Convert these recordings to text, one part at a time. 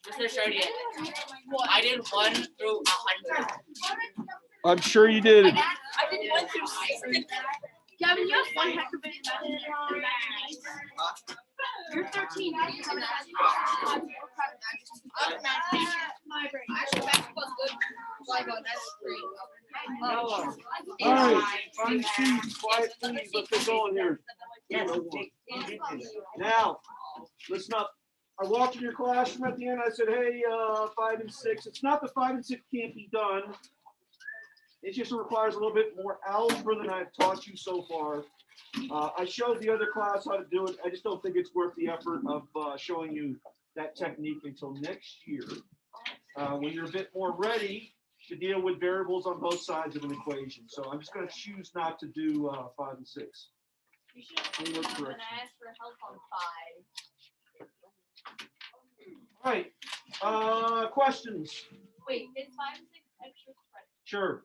Mr. Shardy, I did 1 through 100. I'm sure you did. I did 1 through 60. Gavin, you have one heck of an You're 13. All right, find seats, quiet, please. Let's get going here. Now, listen up. I walked in your classroom at the end. I said, hey, 5 and 6. It's not that 5 and 6 can't be done. It just requires a little bit more algebra than I've taught you so far. I showed the other class how to do it. I just don't think it's worth the effort of showing you that technique until next year, when you're a bit more ready to deal with variables on both sides of an equation. So I'm just going to choose not to do 5 and 6. You should have when I asked for help on 5. All right. Questions? Wait, is 5 and 6 extra credit? Sure.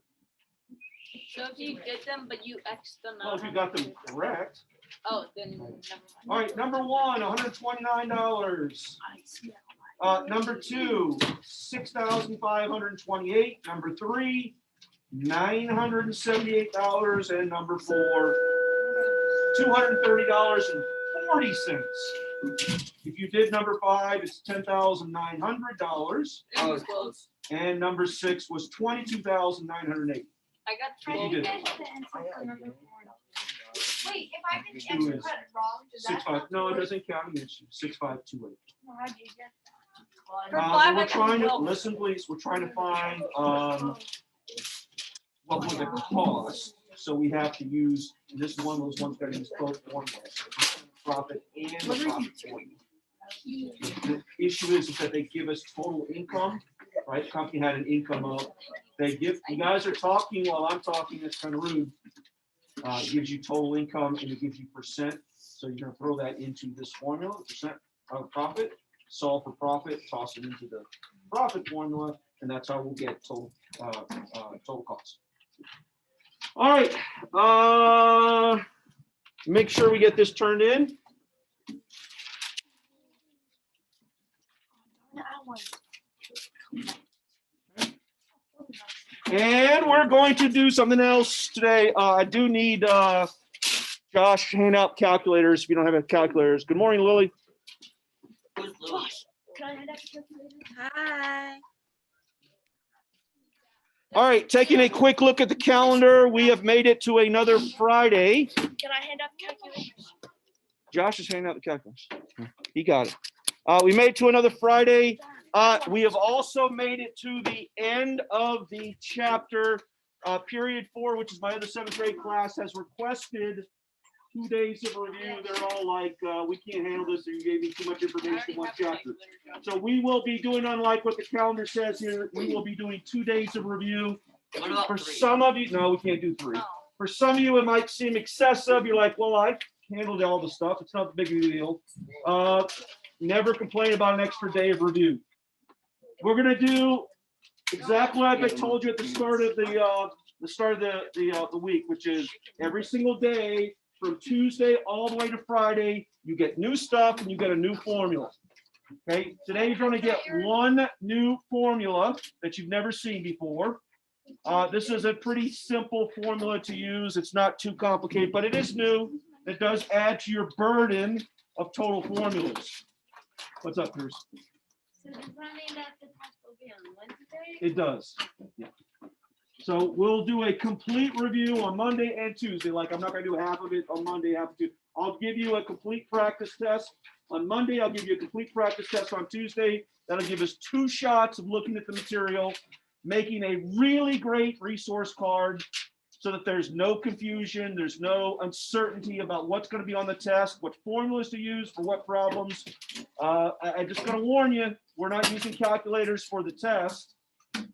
So if you get them, but you X them out. Well, if you got them correct. Oh, then never mind. All right. Number 1, $129. Number 2, $6,528. Number 3, $978. And number 4, $230.40. If you did number 5, it's $10,900. I was close. And number 6 was $22,908. I got You did. Wait, if I did the extra credit wrong, does that 6,500. No, it doesn't count against you. 6,528. How'd you get We're trying to listen, please. We're trying to find what would it cost. So we have to use this one. Those ones got to use both formulas, profit and the profit formula. The issue is that they give us total income, right? The company had an income of. They give. You guys are talking while I'm talking. It's kind of rude. It gives you total income and it gives you percent. So you're going to throw that into this formula, percent of profit. Solve for profit, toss it into the profit formula, and that's how we'll get total cost. All right. Make sure we get this turned in. And we're going to do something else today. I do need Josh hand out calculators if you don't have calculators. Good morning, Lily. Who's Lily? Can I hand out the calculator? Hi. All right, taking a quick look at the calendar, we have made it to another Friday. Can I hand out the calculators? Josh is handing out the calculators. He got it. We made it to another Friday. We have also made it to the end of the chapter. Period 4, which is my other 7th grade class, has requested 2 days of review. They're all like, we can't handle this. You gave me too much information in one chapter. So we will be doing, unlike what the calendar says here, we will be doing 2 days of review. What about For 3? some of you, no, we can't do 3. Oh. For some of you, it might seem excessive. You're like, well, I handled all the stuff. It's not the big of a deal. Never complain about an extra day of review. We're gonna do exactly like I told you at the start of the week, which is every single day from Tuesday all the way to Friday, you get new stuff and you get a new formula. Okay, today you're going to get one new formula that you've never seen before. This is a pretty simple formula to use. It's not too complicated, but it is new. It does add to your burden of total formulas. What's up, Bruce? So does that mean that the test will be on Wednesday? It does. Yeah. So we'll do a complete review on Monday and Tuesday. Like I'm not going to do half of it on Monday, half of it. I'll give you a complete practice test on Monday. I'll give you a complete practice test on Tuesday. That'll give us 2 shots of looking at the material, making a really great resource card so that there's no confusion, there's no uncertainty about what's going to be on the test, what formulas to use for what problems. I'm just going to warn you, we're not using calculators for the test.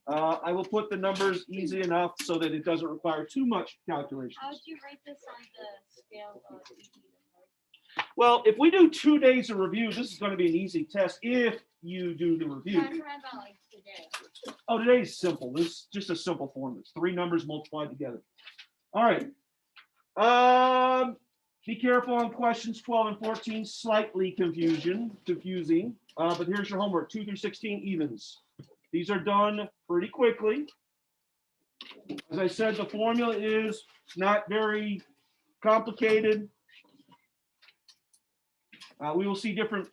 I will put the numbers easy enough so that it doesn't require too much calculation. How would you rate this on the scale of easy to hard? Well, if we do 2 days of review, this is going to be an easy test if you do the review. I'm talking about like today. Oh, today's simple. This is just a simple formula. It's 3 numbers multiplied together. All right. Be careful on questions 12 and 14, slightly confusing. But here's your homework, 2 through 16 evens. These are done pretty quickly. As I said, the formula is not very complicated. We will see different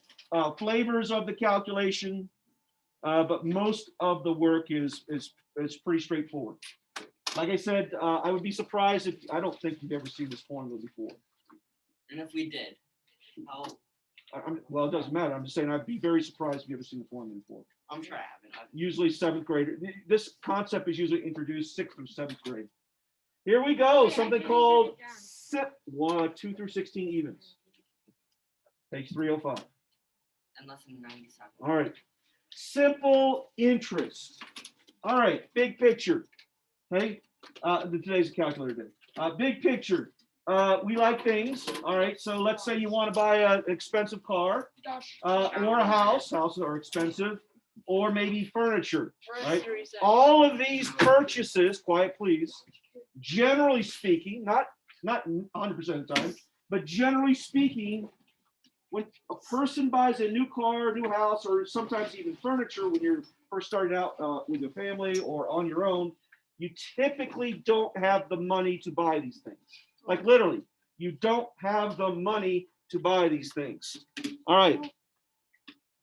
flavors of the calculation, but most of the work is pretty straightforward. Like I said, I would be surprised if, I don't think you've ever seen this formula before. And if we did, how? Well, it doesn't matter. I'm just saying I'd be very surprised if you ever seen the formula before. I'm sure I haven't. Usually 7th grader. This concept is usually introduced 6th or 7th grade. Here we go. Something called SIP 2 through 16 evens. Page 305. And lesson 97. All right. Simple interest. All right. Big picture. Okay. Today's a calculator day. Big picture. We like things. All right. So let's say you want to buy an expensive car or a house. Houses are expensive. Or maybe furniture. Right. All of these purchases, quiet please, generally speaking, not 100% of the time, but generally speaking, when a person buys a new car, new house, or sometimes even furniture when you're first starting out with your family or on your own, you typically don't have the money to buy these things. Like literally, you don't have the money to buy these things. All right.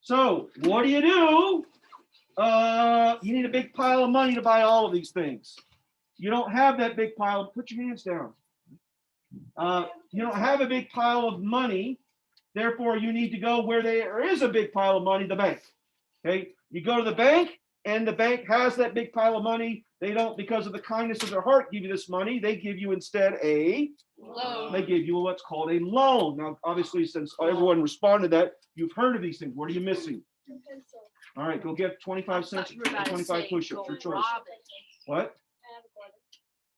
So what do? You need a big pile of money to buy all of these things. You don't have that big pile. Put your hands down. You don't have a big pile of money. Therefore, you need to go where there is a big pile of money, the bank. Okay, you go to the bank, and the bank has that big pile of money. They don't, because of the kindness of their heart, give you this money. They give you instead a Loan. They give you what's called a loan. Now, obviously, since everyone responded to that, you've heard of these things. What are you missing? All right, go get 25 cents, 25 push-ups, your choice. What?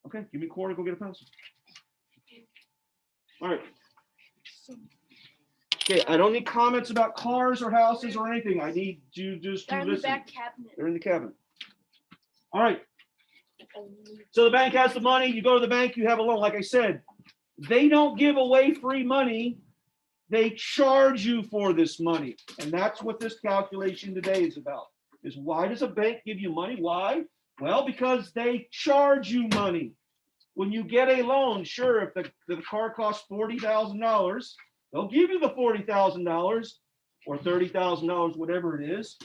Okay, give me a quarter, go get a pencil. All right. Okay, I don't need comments about cars or houses or anything. I need you just to They're in the listen. back cabinet. They're in the cabinet. All right. So the bank has the money. You go to the bank, you have a loan. Like I said, they don't give away free money. They charge you for this money. And that's what this calculation today is about. Is why does a bank give you money? Why? Well, because they charge you money. When you get a loan, sure, if the car costs $40,000, they'll give you the $40,000 or $30,000, whatever it is.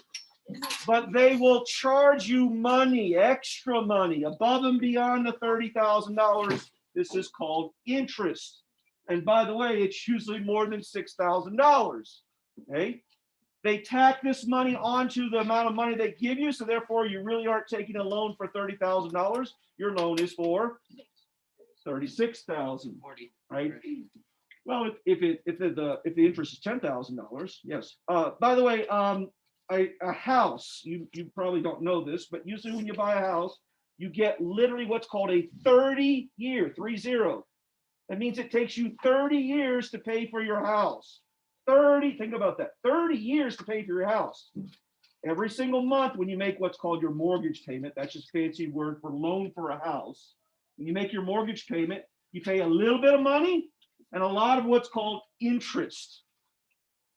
But they will charge you money, extra money, above and beyond the $30,000. This is called interest. And by the way, it's usually more than $6,000. Okay? They tack this money onto the amount of money they give you, so therefore you really aren't taking a loan for $30,000. Your loan is for $36,000, right? Well, if the interest is $10,000, yes. By the way, a house, you probably don't know this, but usually when you buy a house, you get literally what's called a 30-year, 30. That means it takes you 30 years to pay for your house. 30, think about that, 30 years to pay for your house. Every single month when you make what's called your mortgage payment, that's just fancy word for loan for a house. When you make your mortgage payment, you pay a little bit of money and a lot of what's called interest.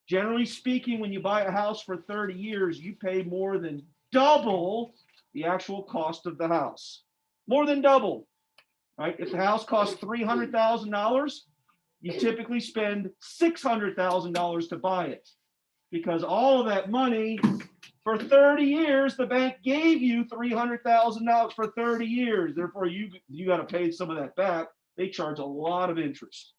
Generally speaking, when you buy a house for 30 years, you pay more than double the actual cost of the house. More than double, right? If the house costs $300,000, you typically spend $600,000 to buy it because all of that money for 30 years, the bank gave you $300,000 for 30 years. Therefore, you got to pay some of that back. They charge a lot of interest.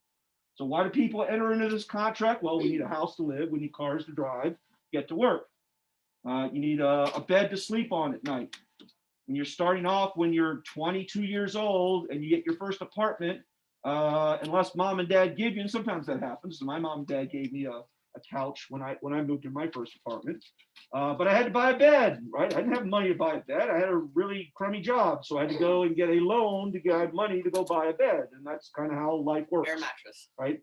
So why do people enter into this contract? Well, we need a house to live. We need cars to drive, get to work. You need a bed to sleep on at night. When you're starting off, when you're 22 years old and you get your first apartment, unless mom and dad give you, and sometimes that happens. So my mom and dad gave me a couch when I moved in my first apartment, but I had to buy a bed, right? I didn't have money to buy a bed. I had a really crummy job, so I had to go and get a loan to get money to go buy a bed, and that's kind of how life works. Air mattress. Right?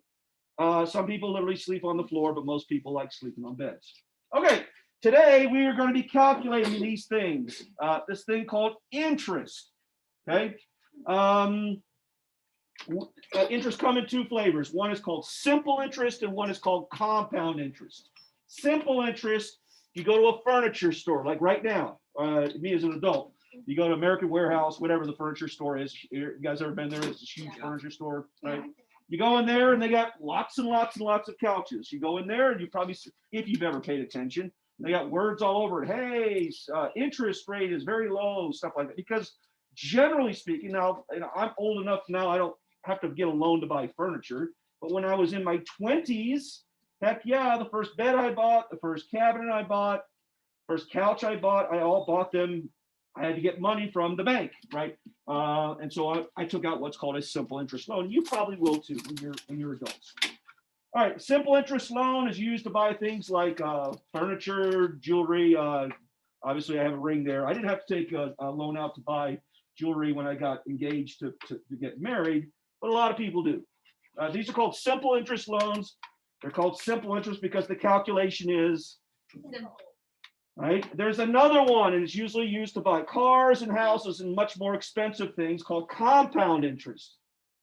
Some people literally sleep on the floor, but most people like sleeping on beds. Okay, today we are going to be calculating these things. This thing called interest. Okay. Interest come in two flavors. One is called simple interest and one is called compound interest. Simple interest, you go to a furniture store, like right now, me as an adult, you go to American Warehouse, whatever the furniture store is. You guys ever been there? It's a huge furniture store, right? You go in there and they got lots and lots and lots of couches. You go in there and you probably, if you've ever paid attention, they got words all over it. Hey, interest rate is very low, stuff like that. Because generally speaking, now I'm old enough now, I don't have to get a loan to buy furniture. But when I was in my 20s, heck yeah, the first bed I bought, the first cabinet I bought, first couch I bought, I all bought them. I had to get money from the bank, right? And so I took out what's called a simple interest loan. You probably will too when you're adults. All right, simple interest loan is used to buy things like furniture, jewelry. Obviously, I have a ring there. I didn't have to take a loan out to buy jewelry when I got engaged to get married, but a lot of people do. These are called simple interest loans. They're called simple interest because the calculation is Simple. right. There's another one, and it's usually used to buy cars and houses and much more expensive things called compound interest.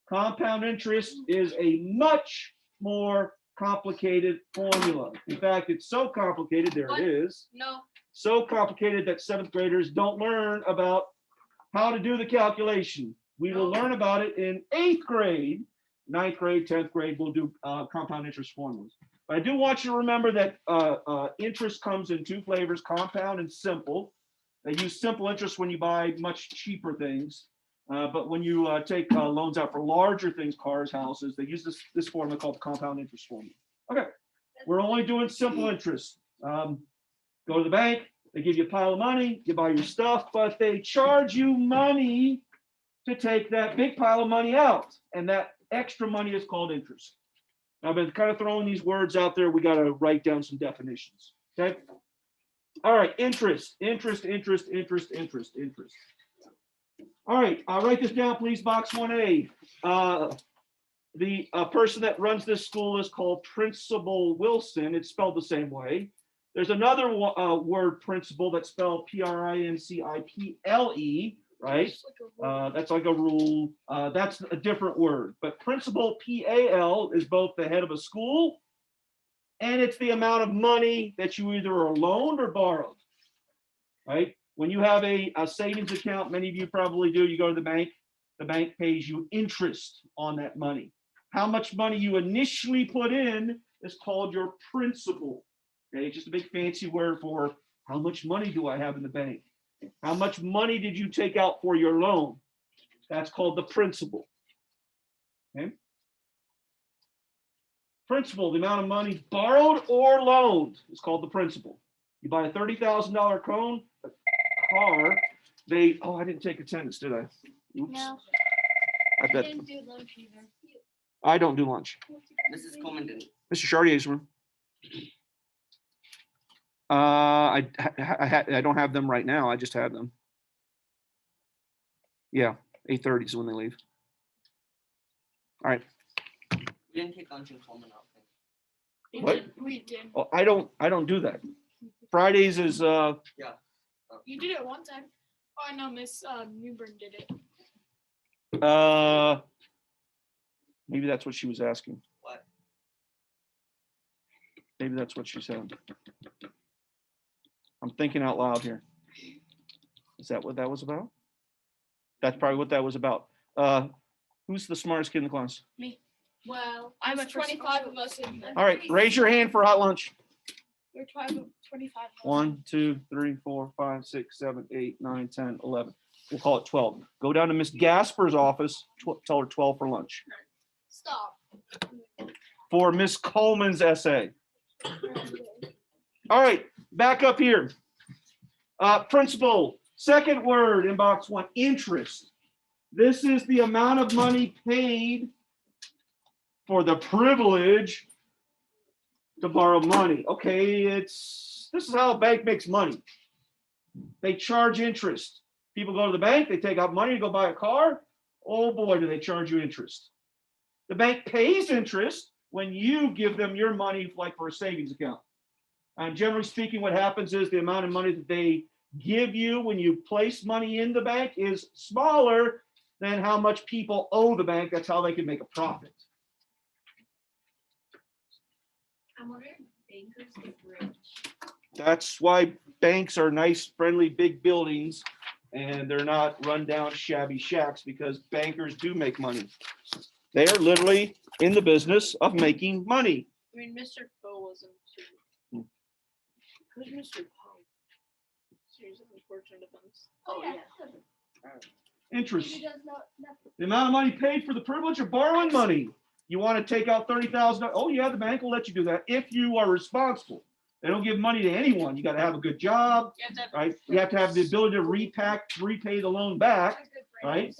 Compound interest is a much more complicated formula. In fact, it's so complicated, there it is, No. so complicated that seventh graders don't learn about how to do the calculation. We will learn about it in 8th grade, 9th grade, 10th grade, we'll do compound interest formulas. But I do want you to remember that interest comes in two flavors, compound and simple. They use simple interest when you buy much cheaper things. But when you take loans out for larger things, cars, houses, they use this formula called the compound interest formula. Okay, we're only doing simple interest. Go to the bank, they give you a pile of money, you buy your stuff, but they charge you money to take that big pile of money out. And that extra money is called interest. I've been kind of throwing these words out there. We got to write down some definitions. Okay. All right. Interest. All right. I'll write this down, please. Box 1A. The person that runs this school is called Principal Wilson. It's spelled the same way. There's another word, principal, that's spelled Principle, right? That's like a rule. That's a different word. But principal, PAL, is both the head of a school and it's the amount of money that you either are loaned or borrowed, right? When you have a savings account, many of you probably do, you go to the bank pays you interest on that money. How much money you initially put in is called your principal. Okay, it's just a big fancy word for how much money do I have in the bank? How much money did you take out for your loan? That's called the principal. Okay. Principal, the amount of money borrowed or loaned, is called the principal. You buy a $30,000 car, I didn't take attendance, did I? Oops. No. I bet. Didn't do lunch either. I don't do lunch. Mrs. Coleman didn't. Mr. Chartier's room. I don't have them right now. I just had them. Yeah, 8:30 is when they leave. All right. We didn't take lunch in Coleman, I don't think. What? We did. Oh, I don't do that. Fridays is You did it one time. Oh, I know Miss Newburn did it. maybe that's what she was asking. What? Maybe that's what she said. I'm thinking out loud here. Is that what that was about? That's probably what that was about. Who's the smartest kid in the class? Me. Well, I'm a 25 of us. All right, raise your hand for hot lunch. We're 25. 1, 2, 3, 4, 5, 6, 7, 8, 9, 10, 11. We'll call it 12. Go down to Miss Gasper's office. Tell her 12 for lunch. Stop. For Miss Coleman's essay. All right, back up here. Principal, second word in box 1, interest. This is the amount of money paid for the privilege to borrow money. Okay, this is how a bank makes money. They charge interest. People go to the bank, they take out money to go buy a car. Oh boy, do they charge you interest. The bank pays interest when you give them your money, like for a savings account. And generally speaking, what happens is the amount of money that they give you when you place money in the bank is smaller than how much people owe the bank. That's how they can make a profit. I'm wondering if bankers get rich. That's why banks are nice, friendly, big buildings, and they're not run down shabby shacks, because bankers do make money. They are literally in the business of making money. I mean, Mr. Poe wasn't too. Who's Mr. Poe? Series of unfortunate events. Oh yeah. Interest. He does not nothing. The amount of money paid for the privilege of borrowing money. You want to take out $30,000? Oh yeah, the bank will let you do that if you are responsible. They don't give money to anyone. You got to have a good job, You have to have right? You have to have the ability to repay the loan back. Right.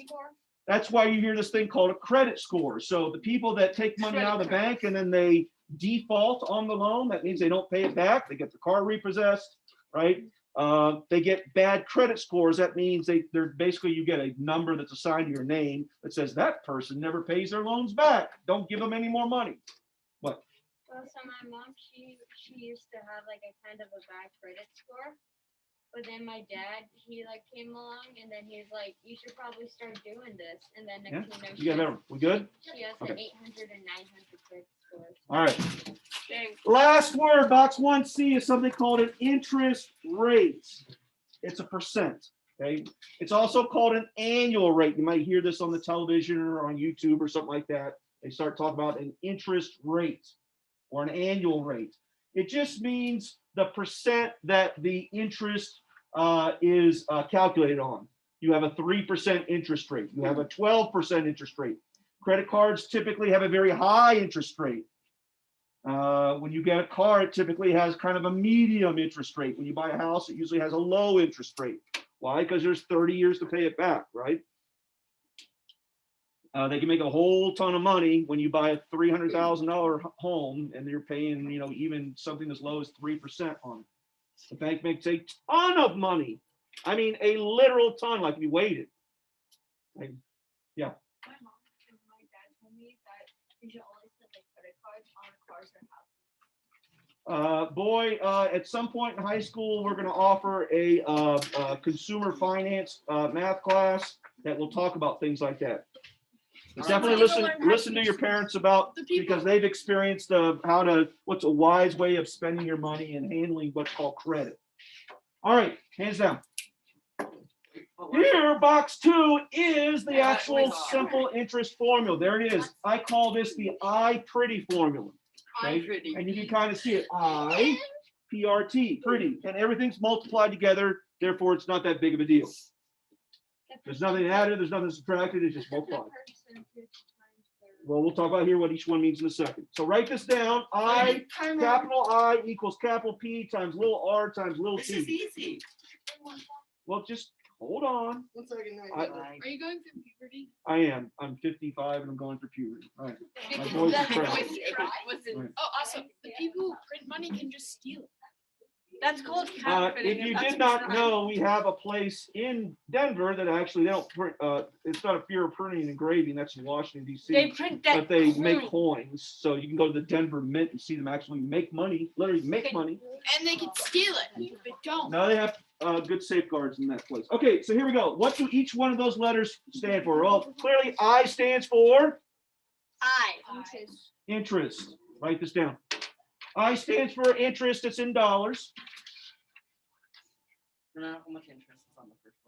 That's why you hear this thing called a credit score. So the people that take money out of the bank and then they default on the loan, that means they don't pay it back. They get the car repossessed, right? They get bad credit scores. That means they're basically, you get a number that's assigned to your name that says that person never pays their loans back. Don't give them any more money. What? Well, so my mom, she used to have like a kind of a bad credit score, but then my dad, he like came along and then he's like, you should probably start doing this. And then next thing You got that? We good? she has Okay. an 800 and 900 credit scores. All right. Dang. Last word, box 1C, is something called an interest rate. It's a percent. Okay. It's also called an annual rate. You might hear this on the television or on YouTube or something like that. They start talking about an interest rate or an annual rate. It just means the percent that the interest is calculated on. You have a 3% interest rate. You have a 12% interest rate. Credit cards typically have a very high interest rate. When you get a car, it typically has kind of a medium interest rate. When you buy a house, it usually has a low interest rate. Why? Because there's 30 years to pay it back, right? They can make a whole ton of money when you buy a $300,000 home and you're paying, even something as low as 3% on it. The bank makes a ton of money. I mean, a literal ton, like we waited. Like, yeah. My mom and my dad told me that you should always put like credit cards on cars or houses. At some point in high school, we're going to offer a consumer finance math class that will talk about things like that. But definitely listen to your parents about, because they've experienced what's a wise way of spending your money and handling what's called credit. All right, hands down. Here, box 2 is the actual simple interest formula. There it is. I call this the I-pretty formula. Okay? And you can kind of see it. I-P-R-T, pretty. And everything's multiplied together. Therefore, it's not that big of a deal. There's nothing added. There's nothing subtracted. It's just multiplied. Well, we'll talk about here what each one means in a second. So write this down. Capital I equals capital P times little r times little This is t. easy. Well, just hold on. 1 second. Are you going through puberty? I am. I'm 55 and I'm going through puberty. All right. My voice is cracked. Right. Oh, awesome. The people who print money can just steal it. That's called If counterfeiting. you and that's did not crime. know, we have a place in Denver that actually they don't print. It's not a fear of printing and engraving. That's in Washington D.C. They print that. But they make glue. coins, so you can go to the Denver Mint and see them actually make money. Literally make money. And they can steal it if they don't. Now they have good safeguards in that place. Okay, so here we go. What do each one of those letters stand for? Well, clearly I stands for interest. Write this down. I stands for interest. It's in dollars. How much interest is on the first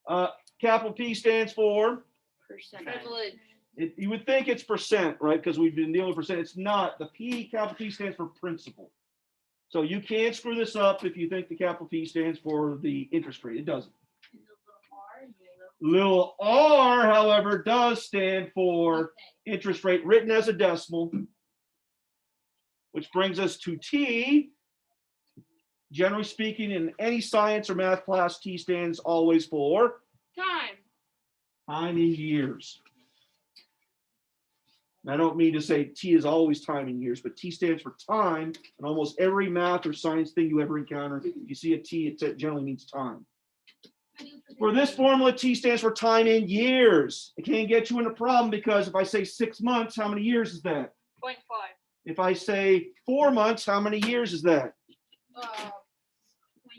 one? Capital P stands for, Privilege. you would think it's percent, right? Because we've been dealing with percent. It's not. The capital P stands for principal. So you can't screw this up if you think the capital P stands for the interest rate. It doesn't. Little r, however, does stand for interest rate written as a decimal, which brings us to T. Generally speaking, in any science or math class, T stands always for Time. time in years. And I don't mean to say T is always time in years, but T stands for time. And almost every math or science thing you ever encounter, if you see a T, it generally means time. For this formula, T stands for time in years. It can get you in a problem because if I say 6 months, how many years is that? 0.5. If I say 4 months, how many years is that?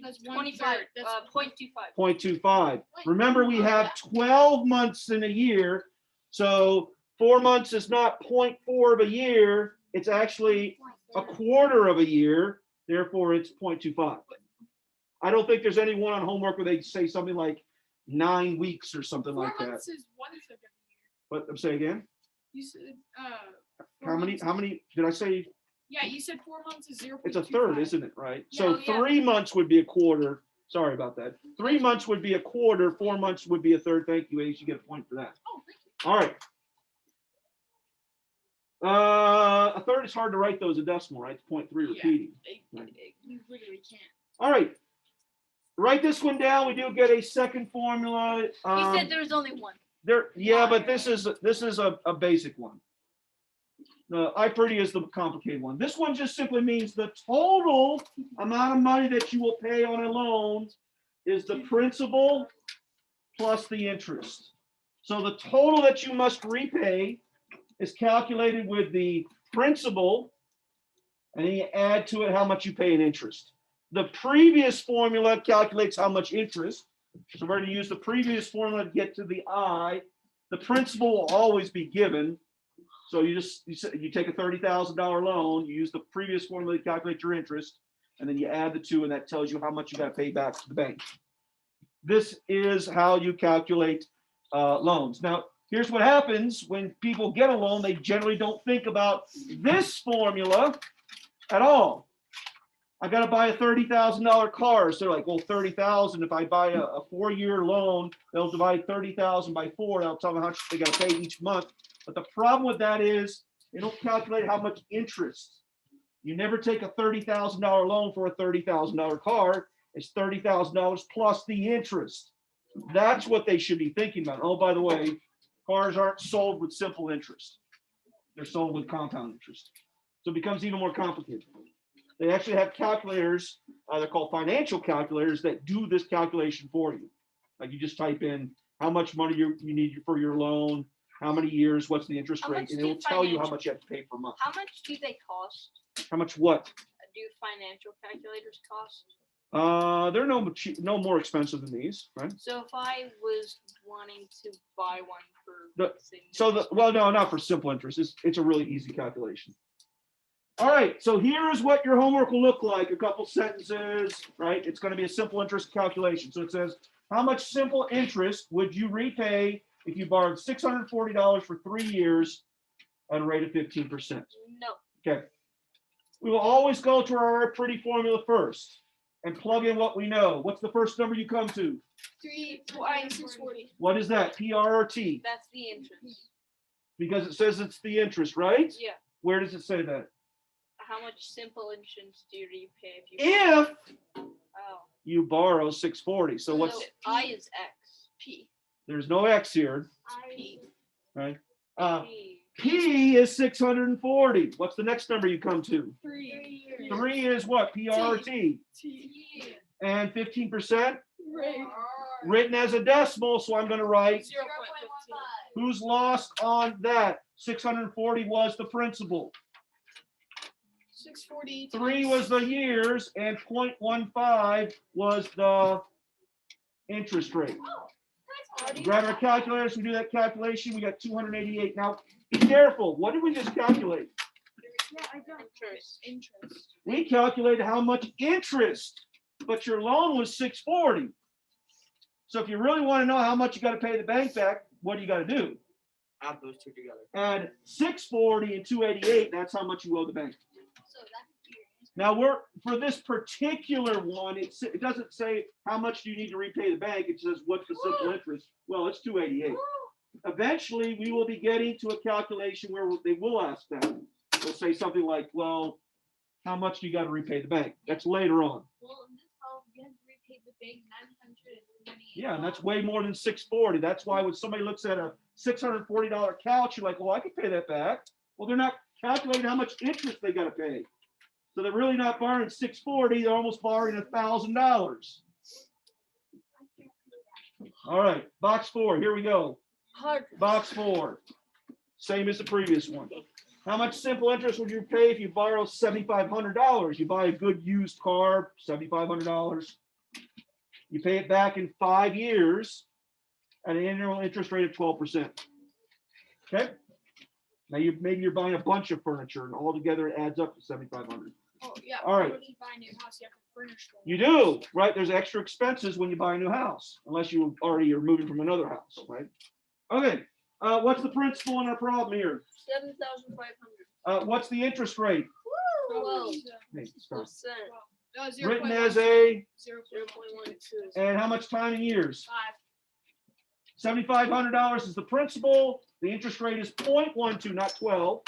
That's 25, That's 0.25. 0.25. Remember, we have 12 months in a year. So 4 months is not 0.4 of a year. It's actually a quarter of a year. Therefore, it's 0.25. I don't think there's anyone on homework where they say something like 9 weeks or something 4 like that. months is 1/3 of a year. But say again, You said how many did I say? Yeah, you said 4 months is 0. It's a third, isn't it? Right. So Yeah, yeah. 3 months would be a quarter. Sorry about that. 3 months would be a quarter. 4 months would be a third. Thank you, Ace. You get a point for that. Oh, thank you. All right. A third is hard to write though as a decimal, right? It's 0.3 Yeah. repeating. You literally can't. All right. Write this one down. We do get a second formula. He said there was only one. Yeah, but this is a basic one. The I-pretty is the complicated one. This one just simply means the total amount of money that you will pay on a loan is the principal plus the interest. So the total that you must repay is calculated with the principal, and then you add to it how much you pay in interest. The previous formula calculates how much interest. So we're going to use the previous formula to get to the I. The principal will always be given. So you take a $30,000 loan, you use the previous formula to calculate your interest, and then you add the two, and that tells you how much you got to pay back to the bank. This is how you calculate loans. Now, here's what happens when people get a loan. They generally don't think about this formula at all. I got to buy a $30,000 car. So they're like, well, 30,000. If I buy a 4-year loan, they'll divide 30,000 by 4. That'll tell them how much they got to pay each month. But the problem with that is they don't calculate how much interest. You never take a $30,000 loan for a $30,000 car. It's $30,000 plus the interest. That's what they should be thinking about. Oh, by the way, cars aren't sold with simple interest. They're sold with compound interest. So it becomes even more complicated. They actually have calculators, they're called financial calculators, that do this calculation for you. Like you just type in how much money you need for your loan, how many years, what's the interest How rate, much and do it'll tell you how financial- much you have to pay per month. How much do they cost? How much what? Do financial calculators cost? They're no more expensive than these, right? So if I was wanting to buy one for Well, no, not for simple interest. It's a really easy calculation. All right, so here's what your homework will look like. A couple sentences, right? It's going to be a simple interest calculation. So it says, how much simple interest would you repay if you borrowed $640 for 3 years at a rate of 15%? No. Okay. We will always go to our pretty formula first and plug in what we know. What's the first number you come to? 640. What is that? PR or T? That's the interest. Because it says it's the interest, right? Yeah. Where does it say that? How much simple interest do you repay if you If Oh. you borrow 640. So what's, So I is X. P. there's no X here, P. right? P. P is 640. What's the next number you come to? 3. 3 is what? PR or T? T. And 15% Right. written as a decimal. So I'm going to write 0.15. who's lost on that. 640 was the principal. 640. 3 was the years, and 0.15 was the interest rate. Grab our calculators, we do that calculation, we got 288. Now, be careful, what did we just calculate? Interest. We calculated how much interest, but your loan was 640. So if you really want to know how much you got to pay the bank back, what do you got to do? Add those two together. Add 640 and 288, that's how much you owe the bank. Now for this particular one, it doesn't say how much do you need to repay the bank. It says what's the simple interest. Well, it's 288. Eventually, we will be getting to a calculation where they will ask that. They'll say something like, well, how much do you got to repay the bank? That's later on. Well, in this call, you have to repay the bank $928. Yeah, and that's way more than 640. That's why when somebody looks at a $640 couch, you're like, well, I can pay that back. Well, they're not calculating how much interest they got to pay. So they're really not borrowing 640. They're almost borrowing $1,000. All right, box 4. Here we go. Hard. Box 4. Same as the previous one. How much simple interest would you pay if you borrow $7,500? You buy a good used car, $7,500. You pay it back in 5 years at an annual interest rate of 12%. Okay? Now maybe you're buying a bunch of furniture and altogether it adds up to $7,500. Oh, yeah. All right. When you buy a new house, you have to furnish the You whole do, right? There's extra expenses when you buy a new house, unless you already are moving from another house, right? Okay, what's the principal in our problem here? 7,500. What's the interest rate? house. Hey, stop. Percent. Written as a, 0.12. and how much time in years? 5. $7,500 is the principal. The interest rate is 0.12, not 12.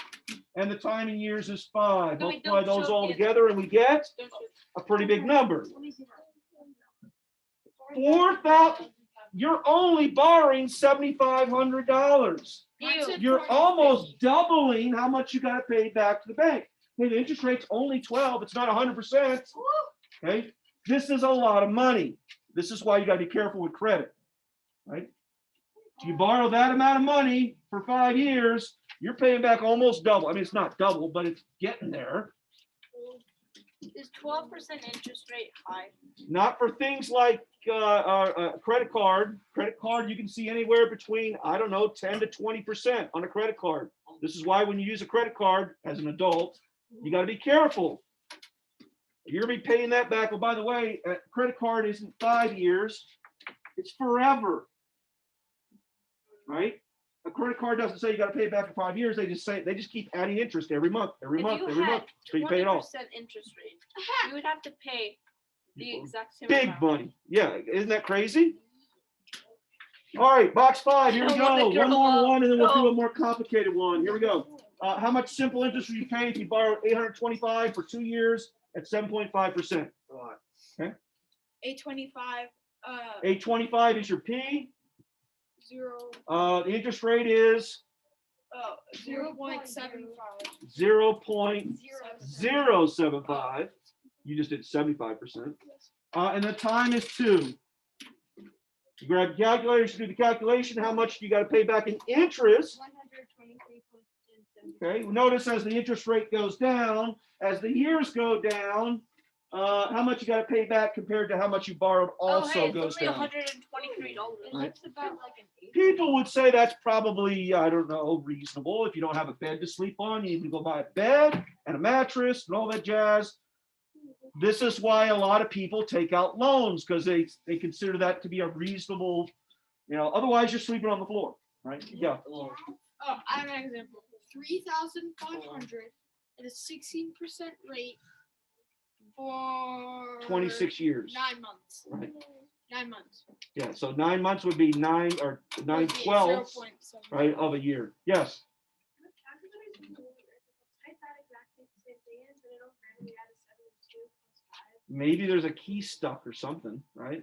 And the time in years is 5. No, we Multiply don't those show all the- together and we get Don't you- a pretty big number. 4,000, you're only borrowing $7,500. You're almost doubling how much you gotta pay back to the bank. Hey, the interest rate's only 12, it's not 100%. Okay, this is a lot of money. This is why you gotta be careful with credit, right? You borrow that amount of money for 5 years, you're paying back almost double. I mean, it's not double, but it's getting there. Is 12% interest rate high? Not for things like credit card. Credit card, you can see anywhere between, I don't know, 10 to 20% on a credit card. This is why when you use a credit card as an adult, you got to be careful. You're going to be paying that back. Well, by the way, a credit card isn't 5 years, it's forever. Right? A credit card doesn't say you got to pay it back in 5 years. They just keep adding interest every month, every If month, you every had month. So you pay it off. 20% interest rate, you would have to pay the exact same Big amount. money. Yeah, isn't that crazy? All right, box 5, here we I don't wanna go. grow One more up. one, and then we'll do No. a more complicated one. Here we go. How much simple interest would you pay if you borrowed $825 for 2 years at 7.5%? 825. 825 is your P. 0. The interest rate is 0.75. 0.075. You just did 75%. And the time is 2. You grab the calculator, you do the calculation. How much you got to pay back in interest? 123 plus 10, Okay, notice as the interest rate goes down, as the years go down, how much you got to pay back compared to how much you borrowed also it's goes only down. $123. It looks about like an 8. People would say that's probably, I don't know, reasonable. If you don't have a bed to sleep on, you need to go buy a bed and a mattress and all that jazz. This is why a lot of people take out loans, because they consider that to be a reasonable, otherwise you're sleeping on the floor, right? Yeah. Oh, I have an example. 3,500 at a 16% rate for 26 years. 9 months. Right. 9 months. Yeah, so 9 months would be 9 or 9/12, right, of a year. Yes. Maybe there's a key stuck or something, right?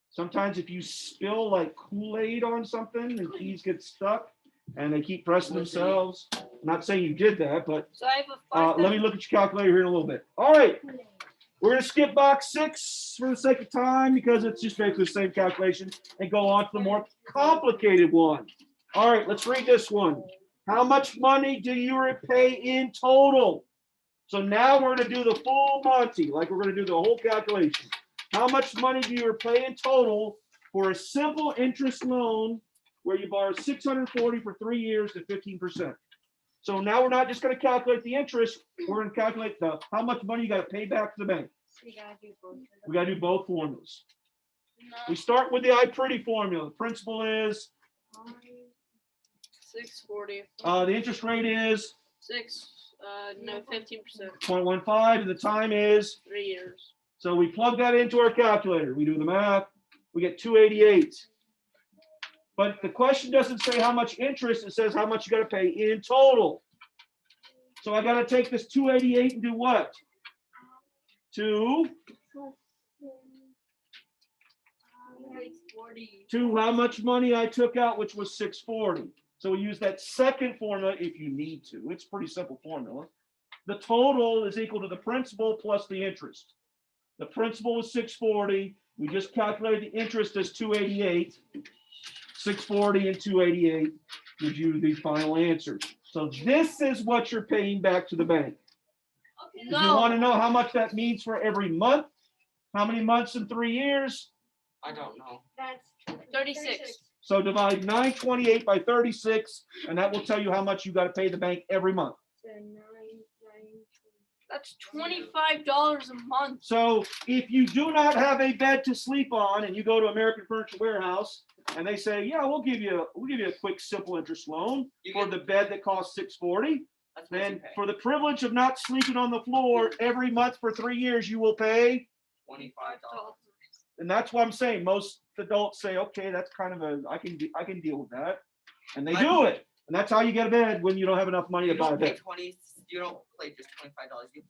Sometimes if you spill like Kool-Aid on something and keys get stuck and they keep pressing themselves. I'm not saying you did that, but So I have a let me look at your calculator here in a little bit. All right. We're going to skip box 6 for the sake of time because it's just basically the same calculation and go on to the more complicated one. All right, let's read this one. How much money do you repay in total? So now we're going to do the full Monty, like we're going to do the whole calculation. How much money do you repay in total for a simple interest loan where you borrow $640 for 3 years at 15%? So now we're not just going to calculate the interest, we're going to calculate how much money you got to pay back to the bank. So you gotta do both of them. We got to do both formulas. We start with the I-pretty formula. The principal is, 640. the interest rate is 15%. 0.15, and the time is, 3 years. so we plug that into our calculator. We do the math, we get 288. But the question doesn't say how much interest, it says how much you got to pay in total. So I got to take this 288 and do what? To how much money I took out, which was 640. So we use that second formula if you need to. It's a pretty simple formula. The total is equal to the principal plus the interest. The principal was 640. We just calculated the interest as 288. 640 and 288 gives you the final answer. So this is what you're paying back to the bank. If you want to know how much that means for every month, How many months in 3 years? I don't know. That's 36. So divide 928 by 36, and that will tell you how much you got to pay the bank every month. So 9. That's $25 a month. So if you do not have a bed to sleep on, and you go to American Furniture Warehouse, and they say, "Yeah, we'll give you a quick, simple interest loan You for get- the bed that costs $640," That's what you then pay. for the privilege of not sleeping on the floor every month for 3 years, you will pay. $25. And that's what I'm saying. Most adults say, "Okay, that's kind of I can deal with that," and they do it. And that's how you get a bed when you don't have enough money You to buy a don't pay bed. 20. You don't pay just $25. You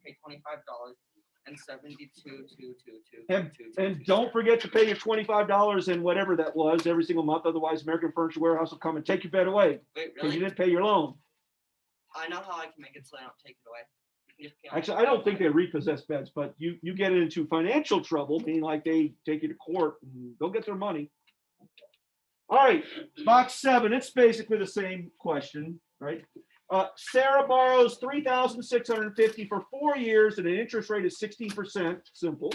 pay $25 and 72. And don't forget to pay your $25 and whatever that was every single month. Otherwise, American Furniture Warehouse will come and take your bed away Wait, because you really? didn't pay your loan. I know how I can make it so I don't take it away. You can just pay on Actually, it. I don't think they repossess beds, but you get into financial trouble, meaning like they take you to court and they'll get their money. All right, box 7. It's basically the same question, right? Sarah borrows $3,650 for 4 years, and the interest rate is 16%. Simple.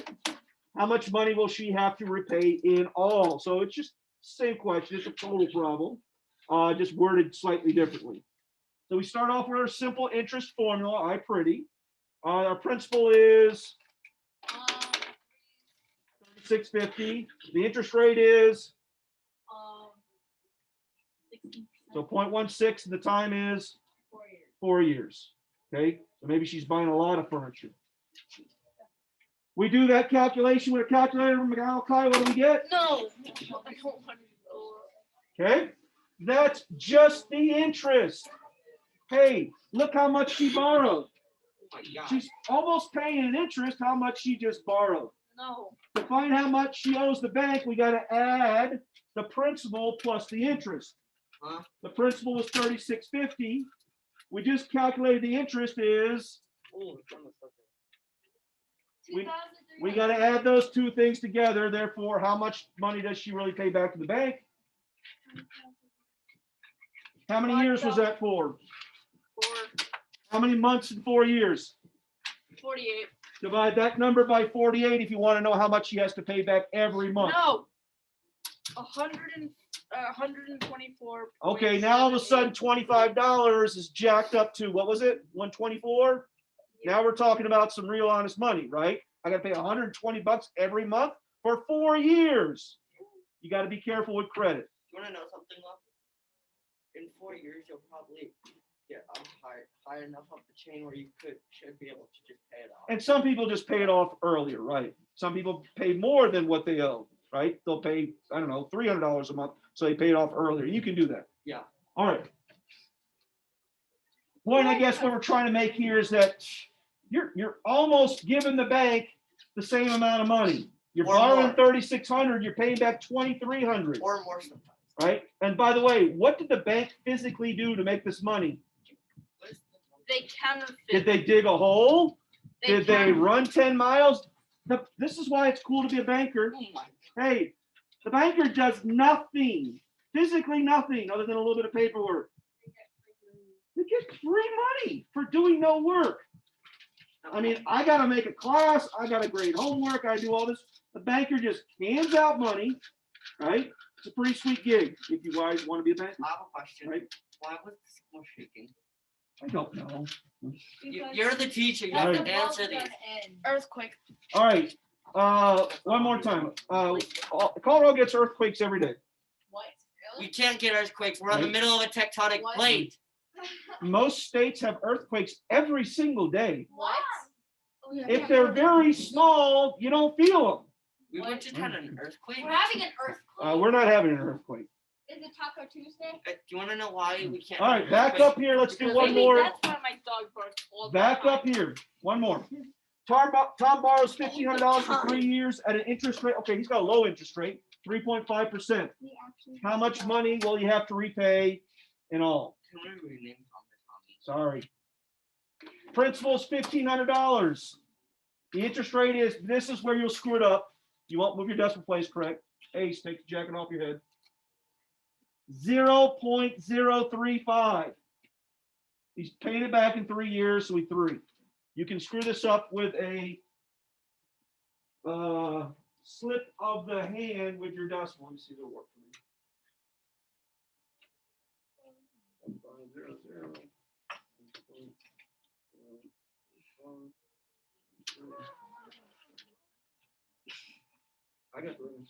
How much money will she have to repay in all? So it's just the same question. It's a total problem, just worded slightly differently. So we start off with our simple interest formula, I pretty. Our principal is $650. The interest rate is 16%. so 0.16, and the time is 4 years. 4 years. Okay, so maybe she's buying a lot of furniture. We do that calculation with a calculator from Malachi. What do we get? No, I don't want to. Okay, that's just the interest. Hey, look how much she borrowed. Oh my God. She's almost paying in interest how much she just borrowed. No. To find how much she owes the bank, we got to add the principal plus the interest. Huh? The principal was $36.50. We just calculated the interest is, Ooh, it's almost okay. we got to add those two things together. Therefore, how much money does she really pay back to the bank? How many years was that for? 4, How many months in 4 years? 48. Divide that number by 48 if you want to know how much she has to pay back every month. No. 124. Okay, now all of a sudden $25 is jacked up to, what was it? 124? Now we're talking about some real honest money, right? I gotta pay $120 every month for 4 years. You gotta be careful with credit. You want to know something, love? In 4 years, you'll probably get high enough up the chain where you should be able to just pay it off. And some people just pay it off earlier, right? Some people pay more than what they owe, right? They'll pay, I don't know, $300 a month, so they pay it off earlier. You can do that. Yeah. All right. Point I guess what we're trying to make here is that you're almost giving the bank the same amount of money. You're Or borrowing more. $3,600, you're paying back $2,300, Or more sometimes. right? And by the way, what did the bank physically do to make this money? What is They counterfeit. Did they dig a hole? Did they counterfeit. run 10 miles? This is why it's cool to be a banker. Oh my. Hey, the banker does nothing, physically nothing, other than a little bit of paperwork. They get free money for doing no work. I mean, I got to make a class, I got to grade homework, I do all this. The banker just hands out money, right? It's a pretty sweet gig if you guys want to be a banker. I have a question. Right. Why was the school shaking? I don't know. You're the teacher. You Right. have to answer these. Earthquake. All right, one more time. Colorado gets earthquakes every day. What? We can't get earthquakes. We're in the Right. middle of a tectonic What? plate. Most states have earthquakes every single day. What? If they're very small, you don't feel them. We were just had an earthquake. We're having an earthquake. We're not having an earthquake. Is it Taco Tuesday? Do you want to know why we can't? All have right, an back earthquake? up here. Let's do Because one Maybe more. that's why my dog barks all the Back time. up here. One more. Tom borrows $1,500 for 3 years at an interest rate. Okay, he's got a low interest rate, 3.5%. How much money will you have to repay in all? Can we rename Tom to Tommy? Sorry. Principal is $1,500. The interest rate is, this is where you'll screw it up. You won't move your decimal place correct. Ace, take the jacket off your head. 0.035. He's paying it back in 3 years, so we 3. You can screw this up with a slip of the hand with your decimal. Let me see if it'll work for me. 1500. I got rooms.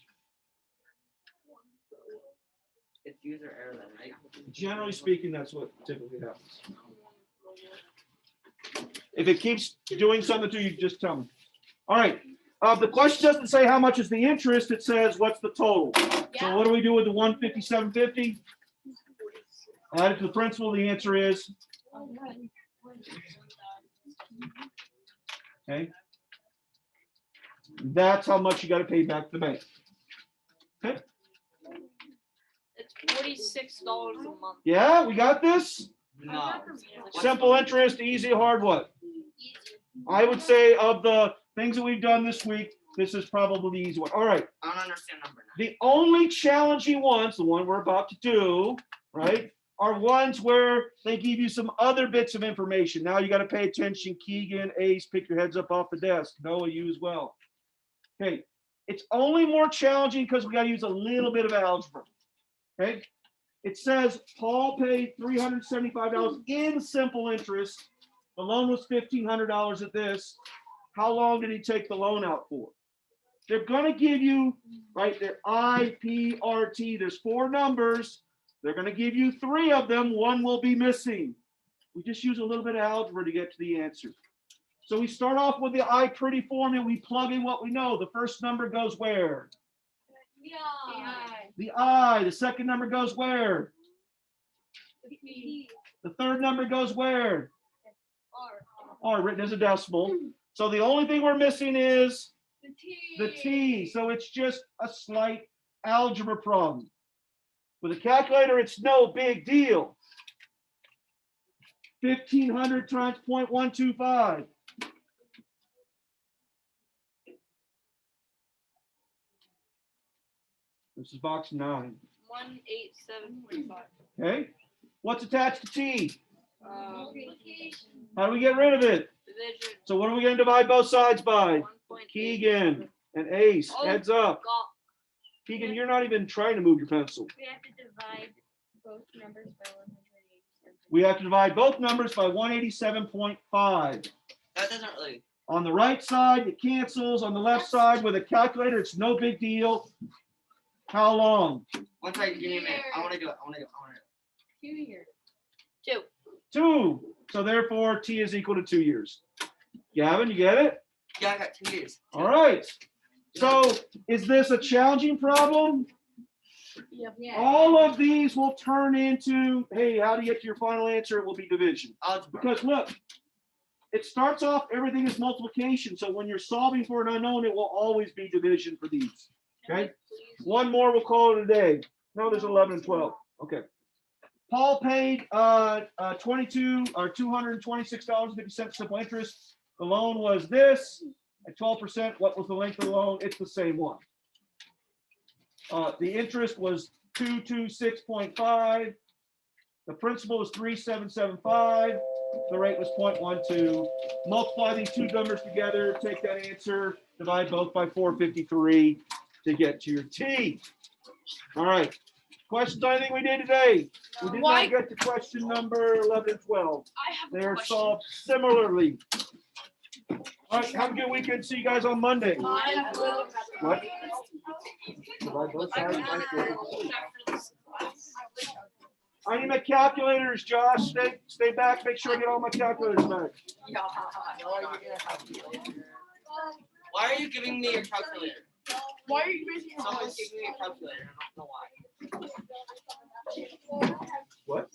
It's user error then, right? Generally speaking, that's what typically happens. If it keeps doing something to you, just tell me. All right. The question doesn't say how much is the interest. It says what's the total. So what do we do with the 157.50? Add it to the principal. The answer is okay. That's how much you got to pay back to the bank. Okay. It's $46 a month. Yeah, we got this. No. Simple interest, easy, hard. What? I would say of the things that we've done this week, this is probably the easy one. All right. I don't understand number 9. The only challenging ones, the one we're about to do, right, are ones where they give you some other bits of information. Now you got to pay attention. Keegan, Ace, pick your heads up off the desk. Noah, you as well. Okay. It's only more challenging because we got to use a little bit of algebra. Okay. It says Paul paid $375 in simple interest. The loan was $1,500 at this. How long did he take the loan out for? They're going to give you, right, their IPRT. There's 4 numbers. They're going to give you 3 of them. One will be missing. We just use a little bit of algebra to get to the answer. So we start off with the IPRT formula. We plug in what we know. The first number goes where? The I. The second number goes where? The third number goes where? R, written as a decimal. So the only thing we're missing is the T. So it's just a slight algebra problem. With a calculator, it's no big deal. 1,500 times 0.125. This is box 9. 187.5. Okay. What's attached to T? Multiplication. How do we get rid of it? Division. So what are we going to divide both sides by? 1.8. Keegan and Ace. Oh, Heads up. God. Keegan, you're not even trying to move your pencil. We have to divide both numbers by 187. We have to divide both numbers by 187.5. That doesn't really. On the right side, it cancels. On the left side, with a calculator, it's no big deal. How long? One second, give me a minute. I want to do it. I want to do it. 2 years. 2. 2. So therefore, T is equal to 2 years. Gavin, you get it? Yeah, I got 2 years. All right. So is this a challenging problem? Yeah. All of these will turn into, hey, how do you get to your final answer? It will be division. Algebra. Because look, it starts off, everything is multiplication. So when you're solving for an unknown, it will always be division for these. Okay. One more, we'll call it a day. No, there's 11 and 12. Okay. Paul paid $226.50 simple interest. The loan was this at 12%. What was the length of the loan? It's the same one. The interest was 226.5. The principal was 3775. The rate was 0.12. Multiply these two numbers together, take that answer, divide both by 453 to get to your T. All right. Questions on anything we did today? We did Why- not get to question number 11 and 12. I have They a are question. solved similarly. All right, have a good weekend. See you guys on Monday. I have a little- What? Divide both I sides by wanna 4. go after this class. I need my calculators, Josh. Stay back. Make sure I get all my calculators back. Why are you giving me your calculator? Why are you raising your Someone's voice? giving me a calculator. I don't know why. What?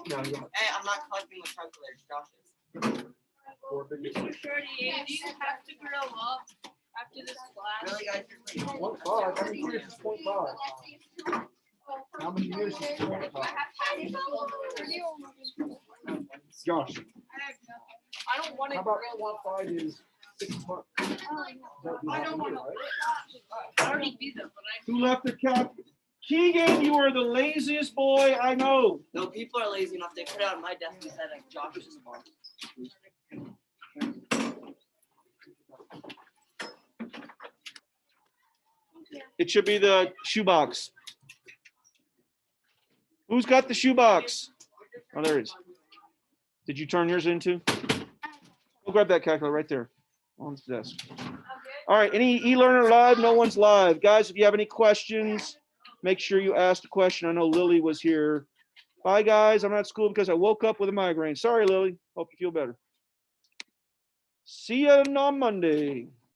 No, you don't. Hey, I'm not collecting the calculators. Josh is. Mr. Shorty, do you have to grow up after this class? Really, guys? You're like- 0.5. How many years is 0.5? How many years is 0.5? Josh, I don't want to how about grow up. 0.5 is 6 months? Is that I don't want right? to. I already did that, but Who left their cap? Keegan, you are the laziest boy I know. No, people are lazy enough. They put it on my desk and said like Josh's fault. It should be the shoebox. Who's got the shoebox? Oh, there it is. Did you turn yours into? Go grab that calculator right there on the desk. All right, any e-learner live? No one's live. Guys, if you have any questions, make sure you ask the question. I know Lily was here. Bye, guys. I'm not at school because I woke up with a migraine. Sorry, Lily. Hope you feel better. See you on Monday.